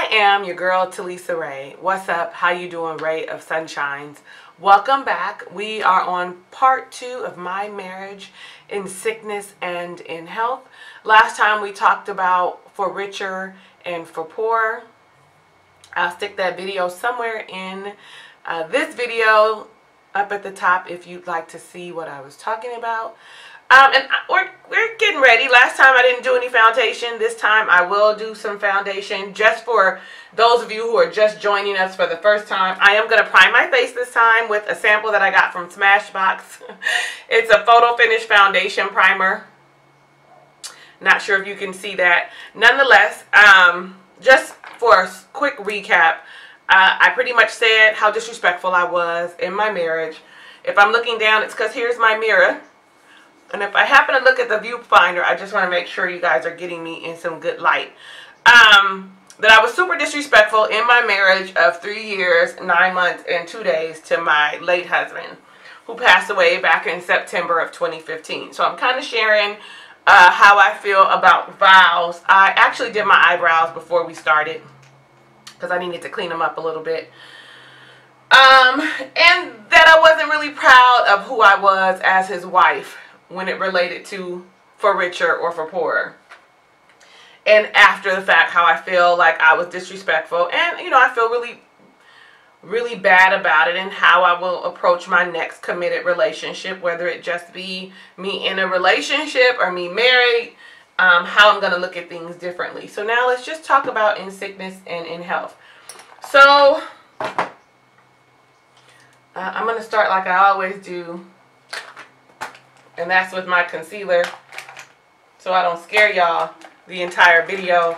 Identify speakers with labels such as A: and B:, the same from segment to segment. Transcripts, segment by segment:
A: I am your girl Talisa Rae. What's up? How you doing, Ray of Sunshines? Welcome back. We are on part 2 of my marriage in sickness and in health. Last time we talked about for richer and for poor. I'll stick that video somewhere in this video up at the top if you'd like to see what I was talking about. We're getting ready. Last time I didn't do any foundation. This time I will do some foundation. Just for those of you who are just joining us for the first time, I am going to prime my face this time with a sample that I got from Smashbox. It's a photo finish foundation primer. Not sure if you can see that. Nonetheless, just for a quick recap, I pretty much said how disrespectful I was in my marriage. If I'm looking down, it's because here's my mirror. And if I happen to look at the viewfinder, I just want to make sure you guys are getting me in some good light. That I was super disrespectful in my marriage of 3 years, 9 months, and 2 days to my late husband, who passed away back in September of 2015. So I'm kind of sharing how I feel about vows. I actually did my eyebrows before we started because I needed to clean them up a little bit. And that I wasn't really proud of who I was as his wife when it related to for richer or for poorer. And after the fact, how I feel like I was disrespectful. And, you know, I feel really bad about it, and how I will approach my next committed relationship, whether it just be me in a relationship or me married, how I'm going to look at things differently. So now let's just talk about in sickness and in health. So I'm going to start like I always do. And that's with my concealer, so I don't scare y'all the entire video,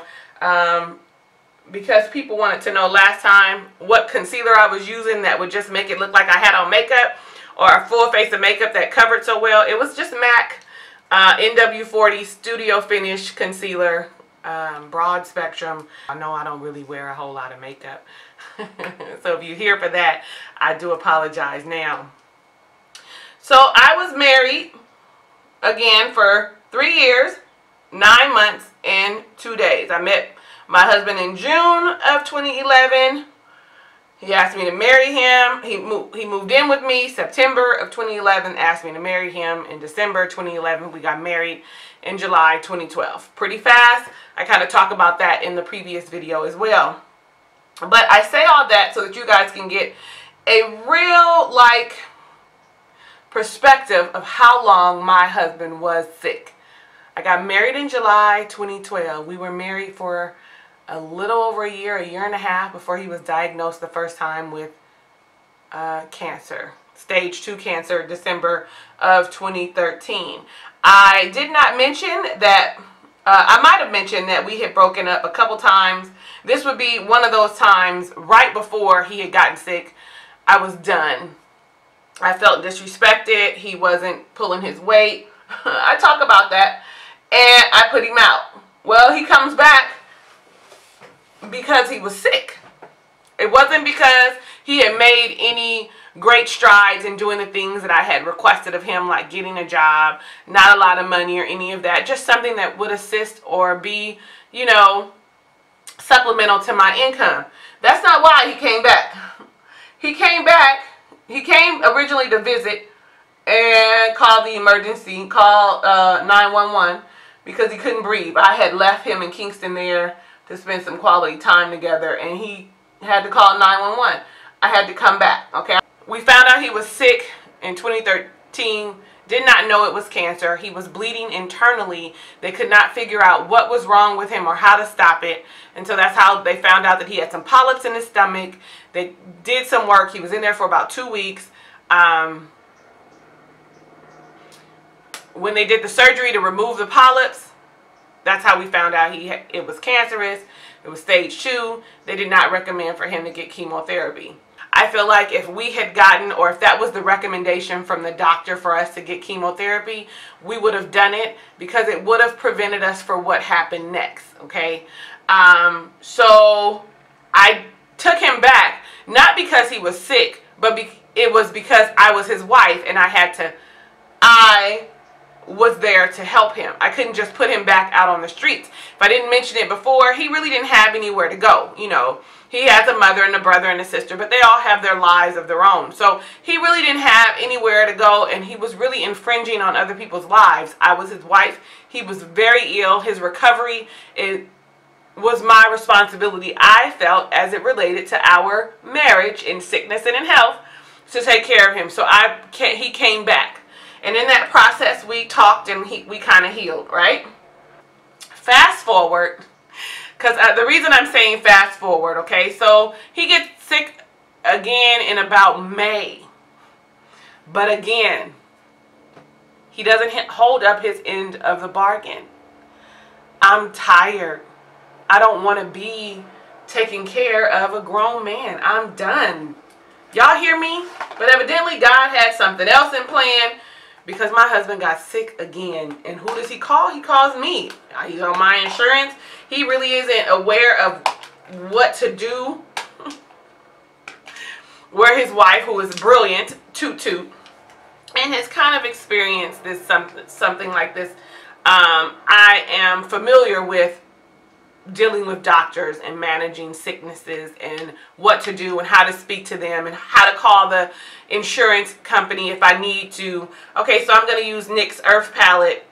A: because people wanted to know last time what concealer I was using that would just make it look like I had on makeup, or a full face of makeup that covered so well. It was just MAC NW40 Studio Finish Concealer, broad spectrum. I know I don't really wear a whole lot of makeup, so if you're here for that, I do apologize now. So I was married again for 3 years, 9 months, and 2 days. I met my husband in June of 2011. He asked me to marry him. He moved in with me September of 2011, asked me to marry him in December 2011. We got married in July 2012. Pretty fast. I kind of talk about that in the previous video as well. But I say all that so that you guys can get a real, perspective of how long my husband was sick. I got married in July 2012. We were married for a little over a year and a half before he was diagnosed the first time with cancer, stage 2 cancer, December of 2013. I did not mention that, I might have mentioned that we had broken up a couple times. This would be one of those times right before he had gotten sick. I was done. I felt disrespected. He wasn't pulling his weight. I talk about that. And I put him out. Well, he comes back because he was sick. It wasn't because he had made any great strides in doing the things that I had requested of him, like getting a job, not a lot of money or any of that. Just something that would assist or be, you know, supplemental to my income. That's not why he came back. He came back. He came originally to visit and called the emergency, called 911 because he couldn't breathe. I had left him in Kingston there to spend some quality time together, and he had to call 911. I had to come back, okay? We found out he was sick in 2013, did not know it was cancer. He was bleeding internally. They could not figure out what was wrong with him or how to stop it. And so that's how they found out that he had some polyps in his stomach. They did some work. He was in there for about 2 weeks. When they did the surgery to remove the polyps, that's how we found out it was cancerous. It was stage 2. They did not recommend for him to get chemotherapy. I feel like if we had gotten, or if that was the recommendation from the doctor for us to get chemotherapy, we would have done it because it would have prevented us for what happened next, okay? So I took him back, not because he was sick, but it was because I was his wife, and I was there to help him. I couldn't just put him back out on the streets. If I didn't mention it before, he really didn't have anywhere to go. You know, he has a mother and a brother and a sister, but they all have their lives of their own. So he really didn't have anywhere to go, and he was really infringing on other people's lives. I was his wife. He was very ill. His recovery was my responsibility, I felt, as it related to our marriage in sickness and in health, to take care of him. So he came back. And in that process, we talked and we kind of healed, right? Fast forward, because the reason I'm saying fast forward, okay, so he gets sick again in about May. But again, he doesn't hold up his end of the bargain. I'm tired. I don't want to be taking care of a grown man. I'm done. Y'all hear me? But evidently God had something else in plan, because my husband got sick again. And who does he call? He calls me. He's on my insurance. He really isn't aware of what to do. Where his wife, who is brilliant, toot toot, and has kind of experienced this something like this. I am familiar with dealing with doctors and managing sicknesses and what to do and how to speak to them and how to call the insurance company if I need to. Okay, so I'm going to use Nick's Earth Palette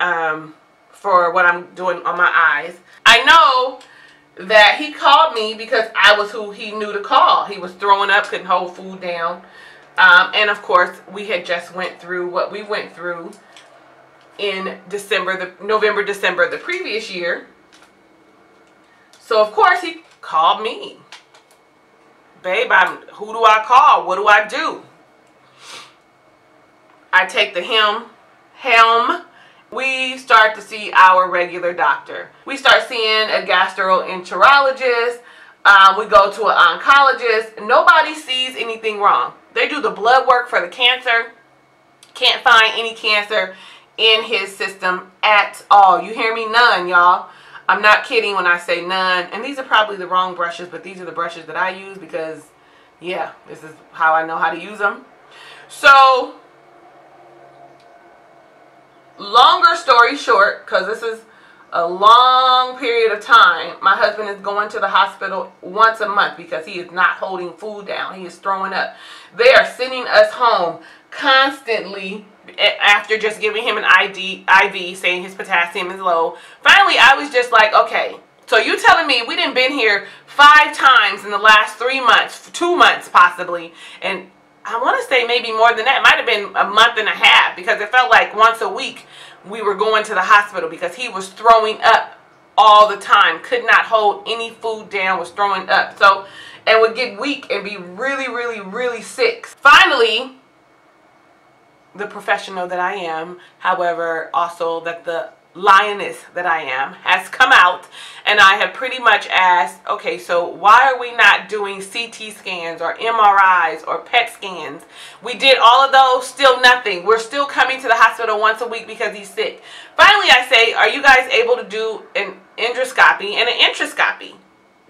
A: for what I'm doing on my eyes. I know that he called me because I was who he knew to call. He was throwing up, couldn't hold food down. And of course, we had just went through what we went through in November, December the previous year. So of course he called me. Babe, who do I call? What do I do? I take the helm. We start to see our regular doctor. We start seeing a gastroenterologist. We go to an oncologist. Nobody sees anything wrong. They do the blood work for the cancer. Can't find any cancer in his system at all. You hear me? None, y'all. I'm not kidding when I say none. And these are probably the wrong brushes, but these are the brushes that I use because, yeah, this is how I know how to use them. So, longer story short, because this is a long period of time, my husband is going to the hospital once a month because he is not holding food down. He is throwing up. They are sending us home constantly after just giving him an IV saying his potassium is low. Finally, I was just like, okay, so you telling me we done been here 5 times in the last 3 months, 2 months possibly, and I want to say maybe more than that. It might have been a month and a half, because it felt like once a week we were going to the hospital because he was throwing up all the time, could not hold any food down, was throwing up. So, and would get weak and be really, really, really sick. Finally, the professional that I am, however, also that the lioness that I am, has come out, and I have pretty much asked, okay, so why are we not doing CT scans or MRIs or PET scans? We did all of those, still nothing. We're still coming to the hospital once a week because he's sick. Finally, I say, are you guys able to do an endoscopy and an introscopy?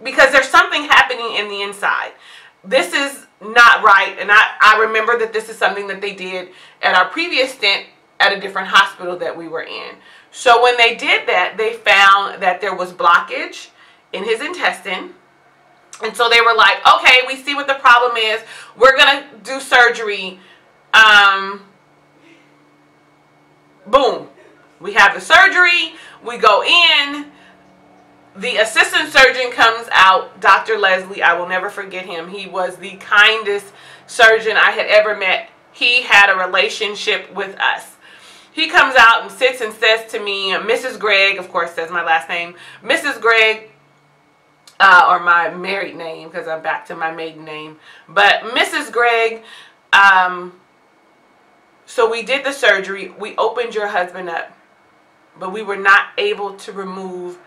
A: Because there's something happening in the inside. This is not right, and I remember that this is something that they did at our previous stint at a different hospital that we were in. So when they did that, they found that there was blockage in his intestine. And so they were like, okay, we see what the problem is. We're going to do surgery. Boom. We have the surgery. We go in. The assistant surgeon comes out, Dr. Leslie. I will never forget him. He was the kindest surgeon I had ever met. He had a relationship with us. He comes out and sits and says to me, Mrs. Gregg, of course says my last name, Mrs. Gregg, or my married name, because I'm back to my maiden name, but Mrs. Gregg, so we did the surgery, we opened your husband up, but we were not able to remove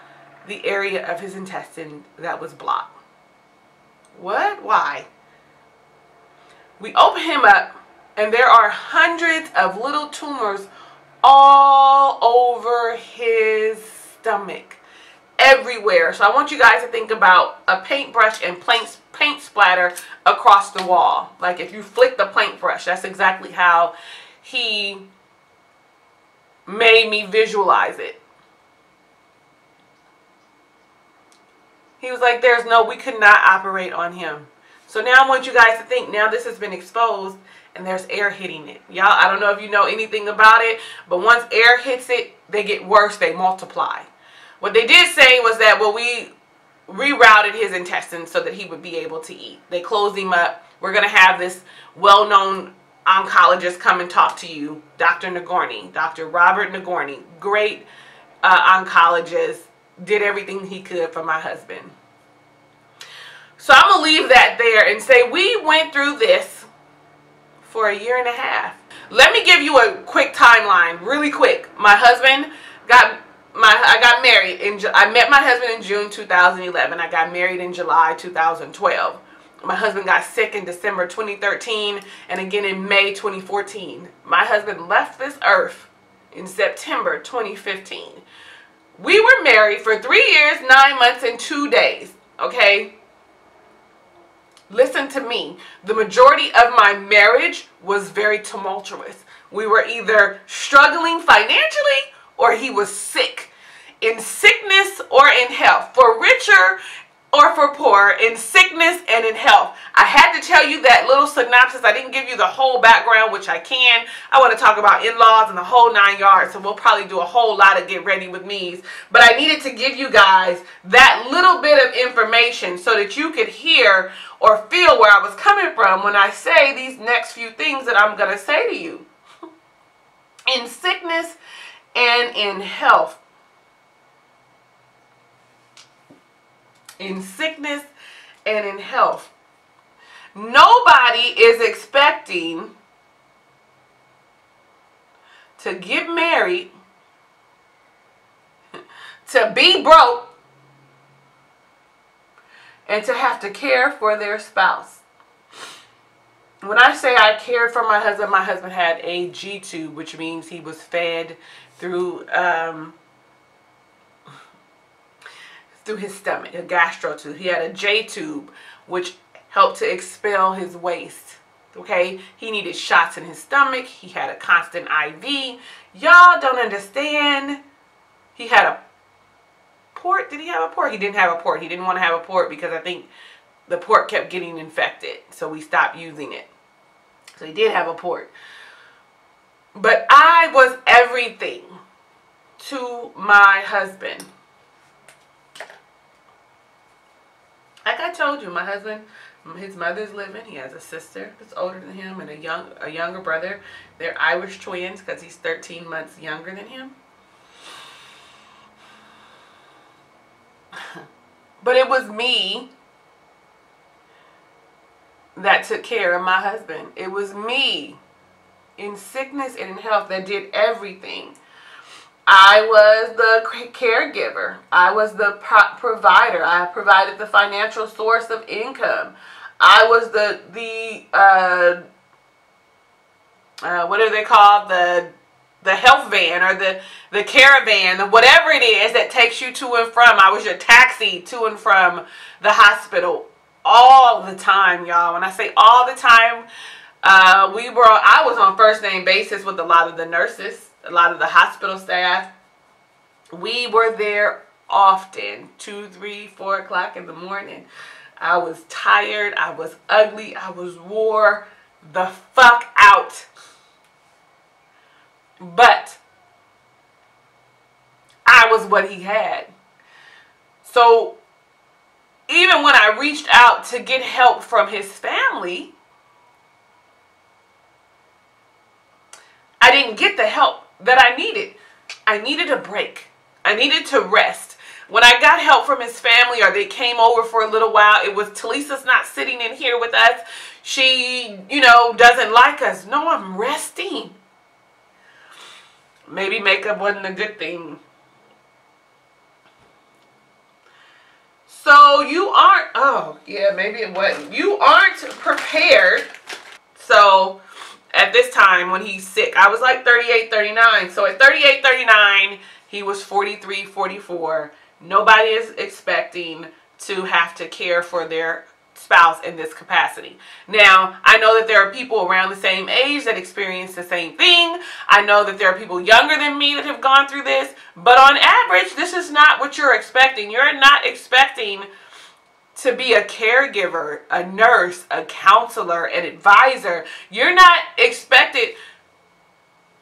A: the area of his intestine that was blocked. What? Why? We open him up, and there are hundreds of little tumors all over his stomach, everywhere. So I want you guys to think about a paintbrush and paint splatter across the wall. Like if you flick the paintbrush, that's exactly how he made me visualize it. He was like, we could not operate on him. So now I want you guys to think, now this has been exposed and there's air hitting it. Y'all, I don't know if you know anything about it, but once air hits it, they get worse, they multiply. What they did say was that, well, we rerouted his intestines so that he would be able to eat. They closed him up. We're going to have this well-known oncologist come and talk to you, Dr. Nagorny, Dr. Robert Nagorny, great oncologist, did everything he could for my husband. So I'm going to leave that there and say we went through this for a year and a half. Let me give you a quick timeline, really quick. My husband I got married I met my husband in June 2011. I got married in July 2012. My husband got sick in December 2013 and again in May 2014. My husband left this earth in September 2015. We were married for 3 years, 9 months, and 2 days. Okay? Listen to me. The majority of my marriage was very tumultuous. We were either struggling financially or he was sick. In sickness or in health. For richer or for poor, in sickness and in health. I had to tell you that little synopsis. I didn't give you the whole background, which I can. I want to talk about in-laws and the whole 9 yards, so we'll probably do a whole lot of get ready with me's. But I needed to give you guys that little bit of information so that you could hear or feel where I was coming from when I say these next few things that I'm going to say to you. In sickness and in health. In sickness and in health. Nobody is expecting to get married, to be broke, and to have to care for their spouse. When I say I cared for my husband had a G-tube, which means he was fed through his stomach, a gastro tube. He had a J-tube, which helped to expel his waste. Okay, he needed shots in his stomach. He had a constant IV. Y'all don't understand. He had a port. Did he have a port? He didn't have a port. He didn't want to have a port because I think the port kept getting infected, so we stopped using it. So he did have a port. But I was everything to my husband. Like I told you, my husband, his mother's living. He has a sister that's older than him and a younger brother. They're Irish twins because he's 13 months younger than him. But it was me that took care of my husband. It was me in sickness and in health that did everything. I was the caregiver. I was the provider. I provided the financial source of income. I was the what do they call the health van or the caravan, whatever it is that takes you to and from. I was your taxi to and from the hospital all the time, y'all. When I say all the time, I was on first name basis with a lot of the nurses. A lot of the hospital staff. We were there often, 2, 3, 4 o'clock in the morning. I was tired. I was ugly. I was wore the fuck out. But I was what he had. So even when I reached out to get help from his family, I didn't get the help that I needed. I needed a break. I needed to rest. When I got help from his family or they came over for a little while, it was, Talisa's not sitting in here with us. She, doesn't like us. No, I'm resting. Maybe makeup wasn't a good thing. So you aren't, maybe it wasn't. You aren't prepared. So at this time when he's sick, I was like 38, 39. So at 38, 39, he was 43, 44. Nobody is expecting to have to care for their spouse in this capacity. Now, I know that there are people around the same age that experience the same thing. I know that there are people younger than me that have gone through this, but on average, this is not what you're expecting. You're not expecting to be a caregiver, a nurse, a counselor, an advisor. You're not expected.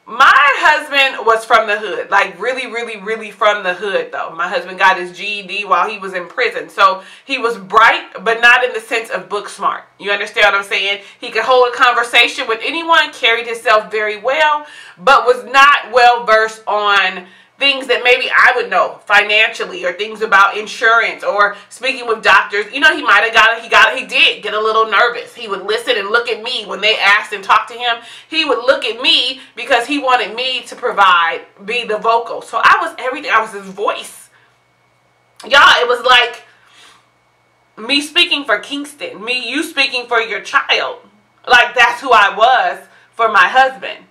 A: My husband was from the hood, like really from the hood though. My husband got his GED while he was in prison. So he was bright, but not in the sense of book smart. You understand what I'm saying? He could hold a conversation with anyone, carried himself very well, but was not well versed on things that maybe I would know financially, or things about insurance, or speaking with doctors. You know, he did get a little nervous. He would listen and look at me when they asked and talked to him. He would look at me because he wanted me to be the vocal. So I was everything. I was his voice. Y'all, it was like me speaking for Kingston, you speaking for your child. Like, that's who I was for my husband.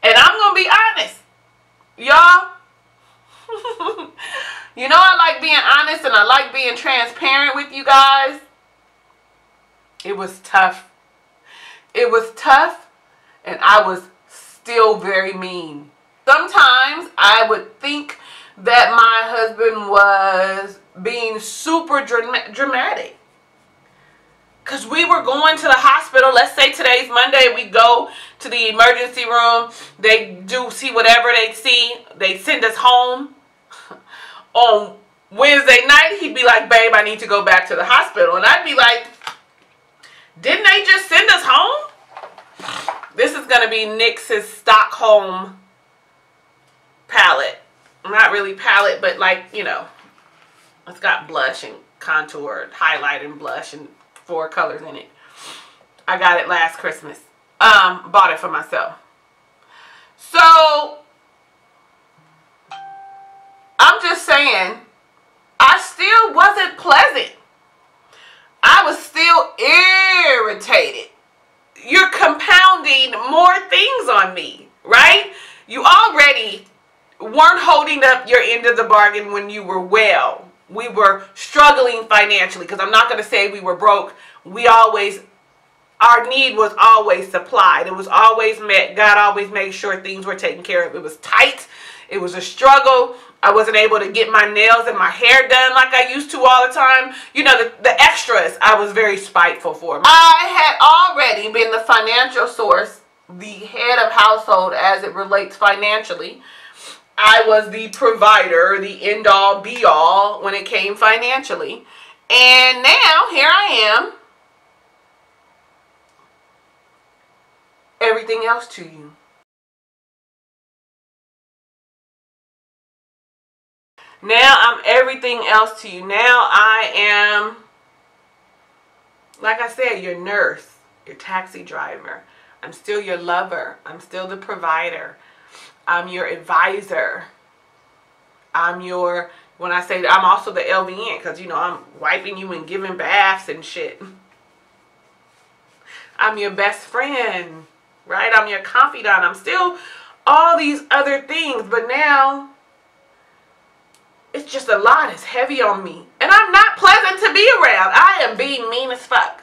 A: And I'm going to be honest, y'all. You know, I like being honest and I like being transparent with you guys. It was tough. It was tough, and I was still very mean. Sometimes I would think that my husband was being super dramatic. Because we were going to the hospital. Let's say today's Monday. We go to the emergency room. They do see whatever they see. They send us home. On Wednesday night, he'd be like, babe, I need to go back to the hospital. And I'd be like, didn't they just send us home? This is going to be NYX's Stockholm palette. Not really palette, but like, you know, it's got blush and contour, highlight and blush, and 4 colors in it. I got it last Christmas. Bought it for myself. So I'm just saying, I still wasn't pleasant. I was still irritated. You're compounding more things on me, right? You already weren't holding up your end of the bargain when you were well. We were struggling financially, because I'm not going to say we were broke. Our need was always supplied. It was always met. God always made sure things were taken care of. It was tight. It was a struggle. I wasn't able to get my nails and my hair done like I used to all the time. You know, the extras I was very spiteful for. I had already been the financial source, the head of household as it relates financially. I was the provider, the end-all, be-all when it came financially. And now, here I am. Everything else to you. Now I'm everything else to you. Now I am, like I said, your nurse, your taxi driver. I'm still your lover. I'm still the provider. I'm your advisor. When I say that, I'm also the LVN, because, you know, I'm wiping you and giving baths and shit. I'm your best friend, right? I'm your confidant. I'm still all these other things, but now it's just a lot. It's heavy on me. And I'm not pleasant to be around. I am being mean as fuck.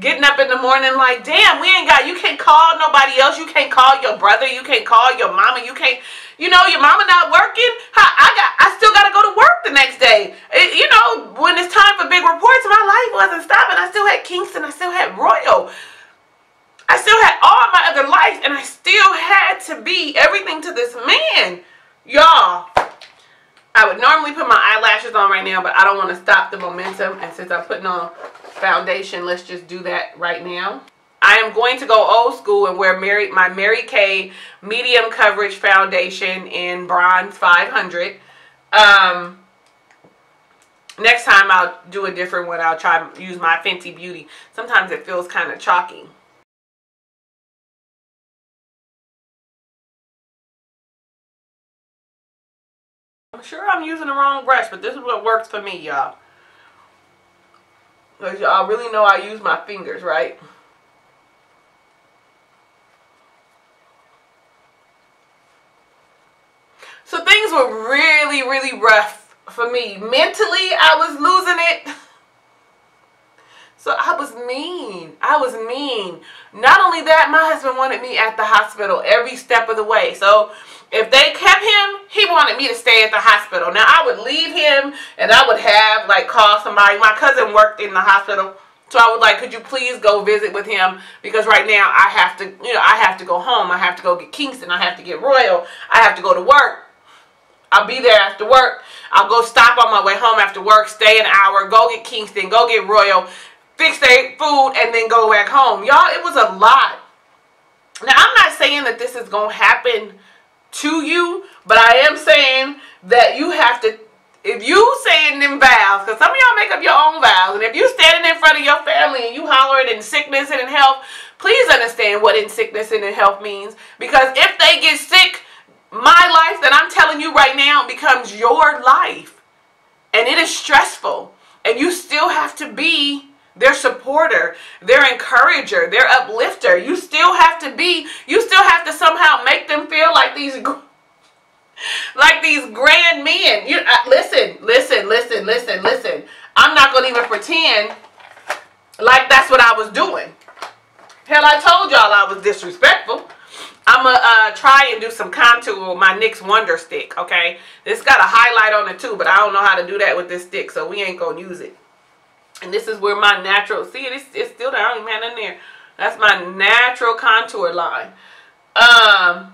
A: Getting up in the morning like, damn, you can't call nobody else. You can't call your brother. You can't call your mama. You can't, you know, your mama not working. I still got to go to work the next day. You know, when it's time for big reports, my life wasn't stopping. I still had Kingston. I still had Royal. I still had all my other life, and I still had to be everything to this man. Y'all, I would normally put my eyelashes on right now, but I don't want to stop the momentum. And since I'm putting on foundation, let's just do that right now. I am going to go old school and wear my Mary Kay medium coverage foundation in bronze 500. Next time I'll do a different one. I'll try to use my Fenty Beauty. Sometimes it feels kind of chalky. I'm sure I'm using the wrong brush, but this is what works for me, y'all. Because y'all really know I use my fingers, right? So things were really, really rough for me. Mentally, I was losing it. So I was mean. I was mean. Not only that, my husband wanted me at the hospital every step of the way. So if they kept him, he wanted me to stay at the hospital. Now I would leave him and I would have like call somebody. My cousin worked in the hospital. So I was like, could you please go visit with him? Because right now I have to, I have to go home. I have to go get Kingston. I have to get Royal. I have to go to work. I'll be there after work. I'll go stop on my way home after work, stay an hour, go get Kingston, go get Royal, fix their food, and then go back home. Y'all, it was a lot. Now, I'm not saying that this is going to happen to you, but I am saying that you have to, if you saying them vows, because some of y'all make up your own vows, and if you standing in front of your family and you hollering in sickness and in health, please understand what in sickness and in health means. Because if they get sick, my life that I'm telling you right now becomes your life. And it is stressful. And you still have to be their supporter, their encourager, their uplifter. You still have to be, you still have to somehow make them feel like these grand men. Listen. I'm not going to even pretend like that's what I was doing. Hell, I told y'all I was disrespectful. I'm going to try and do some contour with my NYX Wonder Stick, okay? This got a highlight on it too, but I don't know how to do that with this stick, so we ain't going to use it. And this is where my natural, see, it's still there. I don't even have nothing there. That's my natural contour line. I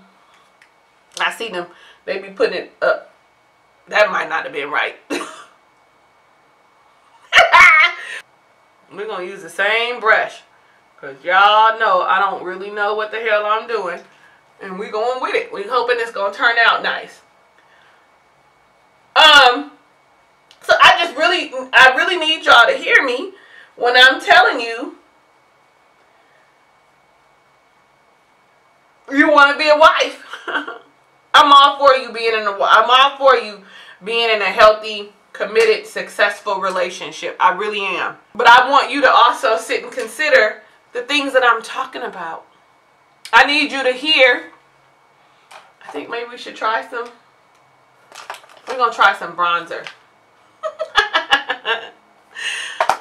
A: see them. They be putting it up. That might not have been right. We're going to use the same brush. Because y'all know I don't really know what the hell I'm doing. And we're going with it. We're hoping it's going to turn out nice. So I really need y'all to hear me when I'm telling you you want to be a wife. I'm all for you being in a healthy, committed, successful relationship. I really am. But I want you to also sit and consider the things that I'm talking about. I need you to hear. I think maybe we should try some. We're going to try some bronzer.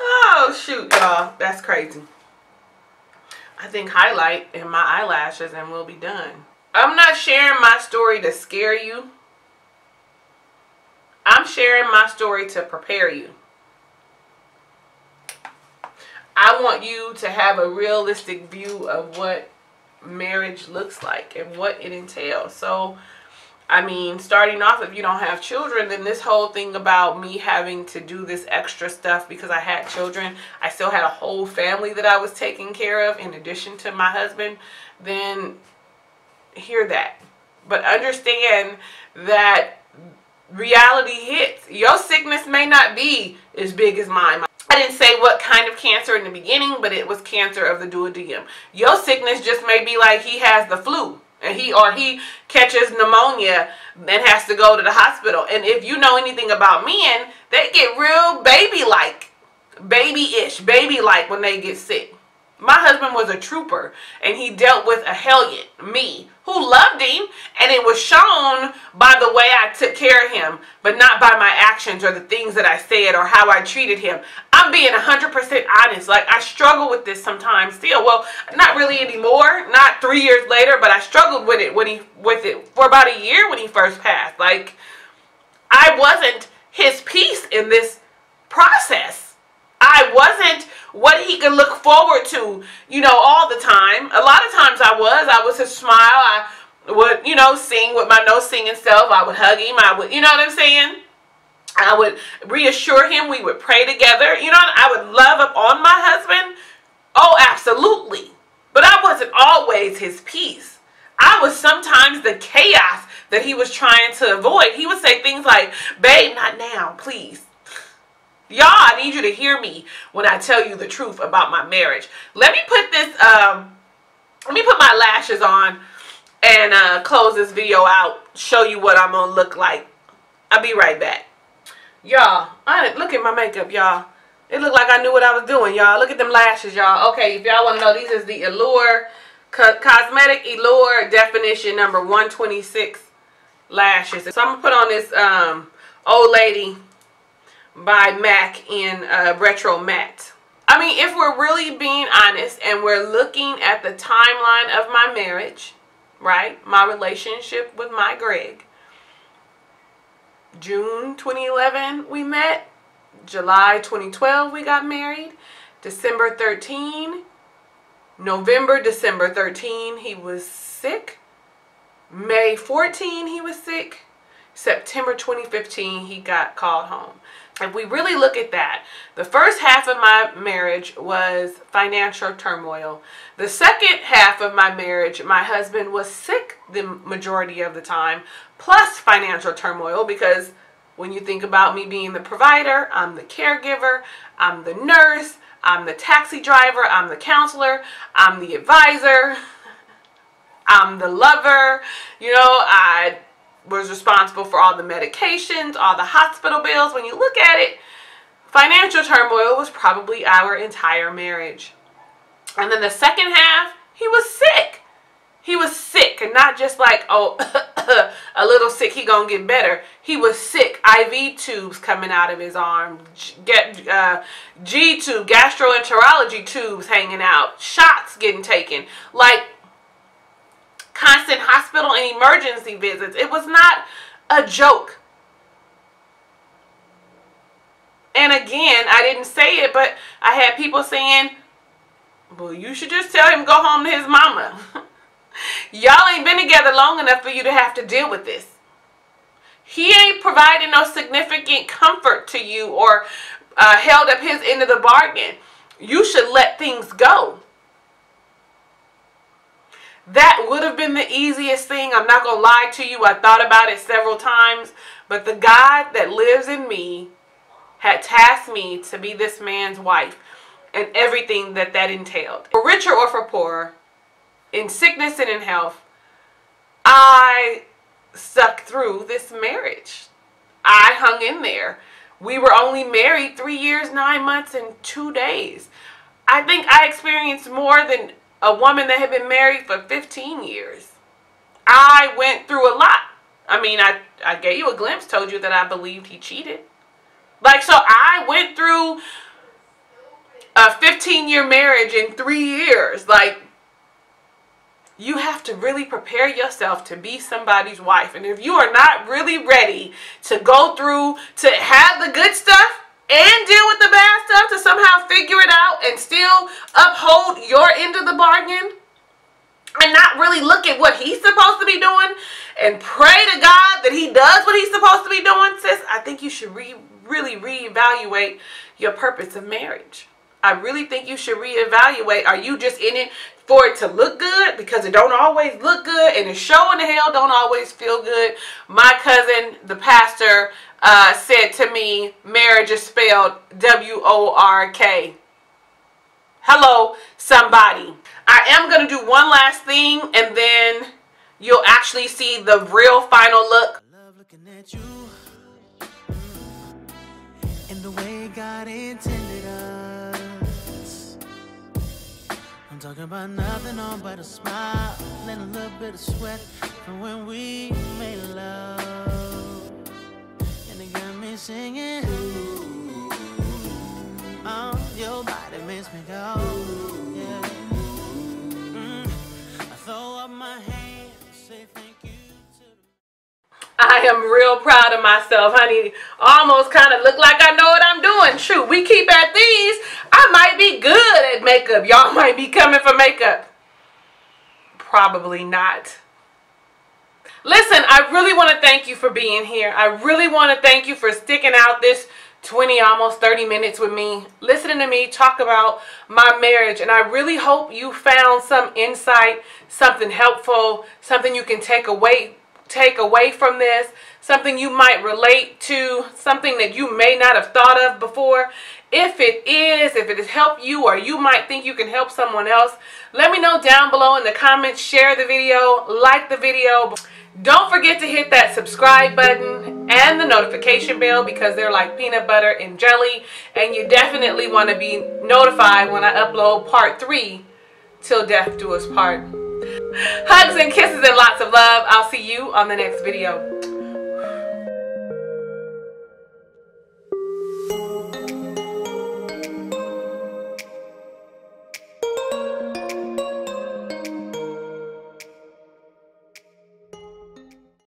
A: Oh, shoot, y'all. That's crazy. I think highlight in my eyelashes and we'll be done. I'm not sharing my story to scare you. I'm sharing my story to prepare you. I want you to have a realistic view of what marriage looks like and what it entails. So, I mean, starting off, if you don't have children, then this whole thing about me having to do this extra stuff because I had children, I still had a whole family that I was taking care of in addition to my husband, then hear that. But understand that reality hits. Your sickness may not be as big as mine. I didn't say what kind of cancer in the beginning, but it was cancer of the duodenum. Your sickness just may be like he has the flu. And he catches pneumonia and has to go to the hospital. And if you know anything about men, they get real baby-like, babyish, baby-like when they get sick. My husband was a trooper, and he dealt with a hellion, me, who loved him, and it was shown by the way I took care of him, but not by my actions or the things that I said or how I treated him. I'm being 100% honest. Like, I struggle with this sometimes still. Well, not really anymore, not 3 years later, but I struggled with it for about a year when he first passed. Like, I wasn't his peace in this process. I wasn't what he could look forward to, all the time. A lot of times I was his smile. I would, sing with my no singing self. I would hug him. I would, you know what I'm saying? I would reassure him. We would pray together. I would love up on my husband. Oh, absolutely. But I wasn't always his peace. I was sometimes the chaos that he was trying to avoid. He would say things like, babe, not now, please. Y'all, I need you to hear me when I tell you the truth about my marriage. Let me put this, let me put my lashes on and close this video out, show you what I'm going to look like. I'll be right back. Y'all, look at my makeup, y'all. It looked like I knew what I was doing, y'all. Look at them lashes, y'all. Okay, if y'all want to know, these is the Allure, Cosmetic Allure Definition number 126 lashes. So I'm going to put on this old lady by MAC in retro matte. I mean, if we're really being honest and we're looking at the timeline of my marriage, right? My relationship with my Greg. June 2011 we met. July 2012 we got married. December 13. November, December 13 he was sick. May 14 he was sick. September 2015 he got called home. If we really look at that, the first half of my marriage was financial turmoil. The second half of my marriage, my husband was sick the majority of the time, plus financial turmoil, because when you think about me being the provider, I'm the caregiver, I'm the nurse, I'm the taxi driver, I'm the counselor, I'm the advisor, I'm the lover. You know, I was responsible for all the medications, all the hospital bills. When you look at it, financial turmoil was probably our entire marriage. And then the second half, he was sick. He was sick, and not just like, oh, a little sick, he gonna get better. He was sick. IV tubes coming out of his arm, G tube, gastroenterology tubes hanging out, shots getting taken, like constant hospital and emergency visits. It was not a joke. And again, I didn't say it, but I had people saying, well, you should just tell him to go home to his mama. Y'all ain't been together long enough for you to have to deal with this. He ain't providing no significant comfort to you or held up his end of the bargain. You should let things go. That would have been the easiest thing. I'm not going to lie to you. I thought about it several times. But the God that lives in me had tasked me to be this man's wife and everything that that entailed. For richer or for poorer, in sickness and in health, I stuck through this marriage. I hung in there. We were only married 3 years, 9 months, and 2 days. I think I experienced more than a woman that had been married for 15 years. I went through a lot. I mean, I gave you a glimpse, told you that I believed he cheated. Like, so I went through a 15-year marriage in 3 years. Like, you have to really prepare yourself to be somebody's wife. And if you are not really ready to go through, to have the good stuff and deal with the bad stuff, to somehow figure it out and still uphold your end of the bargain, and not really look at what he's supposed to be doing and pray to God that he does what he's supposed to be doing, sis, I think you should really reevaluate your purpose of marriage. I really think you should reevaluate. Are you just in it for it to look good? Because it don't always look good, and the show and the hell don't always feel good. My cousin, the pastor, said to me, marriage is spelled W-O-R-K. Hello, somebody. I am going to do one last thing, and then you'll actually see the real final look.
B: I love looking at you and the way God intended us. I'm talking about nothing on but a smile and a little bit of sweat from when we made love. And it got me singing, oh, your body makes me go, yeah. I throw up my hands, say thank you to the...
A: I am real proud of myself, honey. Almost kind of look like I know what I'm doing. Shoot, we keep at these, I might be good at makeup. Y'all might be coming for makeup. Probably not. Listen, I really want to thank you for being here. I really want to thank you for sticking out this 20, almost 30 minutes with me, listening to me talk about my marriage. And I really hope you found some insight, something helpful, something you can take away from this, something you might relate to, something that you may not have thought of before. If it has helped you, or you might think you can help someone else, let me know down below in the comments. Share the video, like the video. Don't forget to hit that subscribe button and the notification bell, because they're like peanut butter and jelly, and you definitely want to be notified when I upload part 3, Till Death Do Us Part. Hugs and kisses and lots of love. I'll see you on the next video.